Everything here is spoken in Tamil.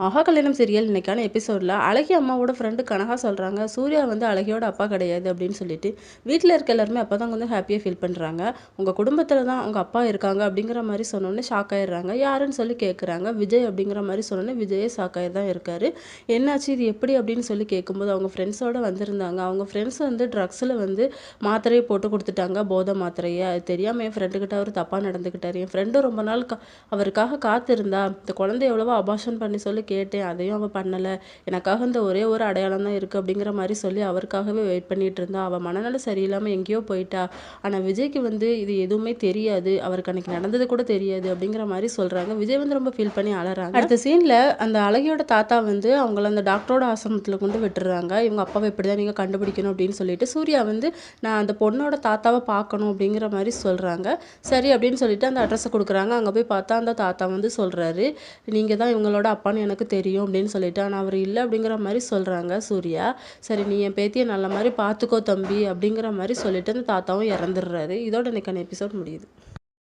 ஆஹா கல்யாணம் சீரியல் இன்னைக்கான எபிசோடில் அழகி அம்மாவோட ஃப்ரெண்டு கனகா சொல்கிறாங்க சூர்யா வந்து அழகியோட அப்பா கிடையாது அப்படின்னு சொல்லிட்டு வீட்டில் இருக்க எல்லாருமே அப்போ தான் கொஞ்சம் ஹாப்பியாக ஃபீல் பண்ணுறாங்க. உங்கள் குடும்பத்தில் தான் உங்கள் அப்பா இருக்காங்க அப்படிங்கிற மாதிரி சொன்னோன்னே ஷாக் ஆயிடுறாங்க. யாருன்னு சொல்லி கேட்குறாங்க. விஜய் அப்படிங்கிற மாதிரி சொன்னோன்னே விஜயே ஷாக் ஆகி தான் இருக்காரு. என்னாச்சு இது எப்படி அப்படின்னு சொல்லி கேட்கும்போது அவங்க ஃப்ரெண்ட்ஸோடு வந்திருந்தாங்க. அவங்க ஃப்ரெண்ட்ஸ் வந்து ட்ரக்ஸில் வந்து மாத்திரையை போட்டு கொடுத்துட்டாங்க, போதை மாத்திரையை. அது தெரியாமல் என் ஃப்ரெண்டுக்கிட்ட அவர் தப்பாக நடந்துக்கிட்டார். என் ஃப்ரெண்டு ரொம்ப நாள் அவருக்காக காத்திருந்தா. இந்த குழந்தை எவ்வளவோ அபார்ஷன் பண்ணி சொல்லி கேட்டேன், அதையும் அவள் பண்ணலை. எனக்காக இந்த ஒரே ஒரு அடையாளம் தான் இருக்குது அப்படிங்கிற மாதிரி சொல்லி அவருக்காகவே வெயிட் பண்ணிட்டு இருந்தா. அவள் மனநல சரியில்லாமல் எங்கேயோ போயிட்டா. ஆனால் விஜய்க்கு வந்து இது எதுவுமே தெரியாது, அவருக்கு அன்னைக்கு நடந்தது கூட தெரியாது அப்படிங்கிற மாதிரி சொல்கிறாங்க. விஜய் வந்து ரொம்ப ஃபீல் பண்ணி அழறாங்க. அடுத்த சீனில் அந்த அழகியோட தாத்தா வந்து அவங்கள அந்த டாக்டரோட ஆசிரமத்தில் கொண்டு விட்டுறாங்க. இவங்க அப்பாவை இப்படி தான் நீங்கள் கண்டுபிடிக்கணும் அப்படின்னு சொல்லிட்டு சூர்யா வந்து நான் அந்த பொண்ணோட தாத்தாவை பார்க்கணும் அப்படிங்கிற மாதிரி சொல்கிறாங்க. சரி அப்படின்னு சொல்லிட்டு அந்த அட்ரஸை கொடுக்குறாங்க. அங்கே போய் பார்த்தா அந்த தாத்தா வந்து சொல்கிறாரு, நீங்கள் தான் இவங்களோட அப்பான்னு எனக்கு தெரியும் அப்படின்னு சொல்லிட்டு. ஆனால் அவர் இல்லை அப்படிங்கிற மாதிரி சொல்கிறாங்க சூர்யா. சரி நீ என் பேத்தியை நல்ல மாதிரி பார்த்துக்கோ தம்பி அப்படிங்கிற மாதிரி சொல்லிட்டு அந்த தாத்தாவும் இறந்துடுறாரு. இதோட இன்னைக்கான எபிசோட் முடியுது.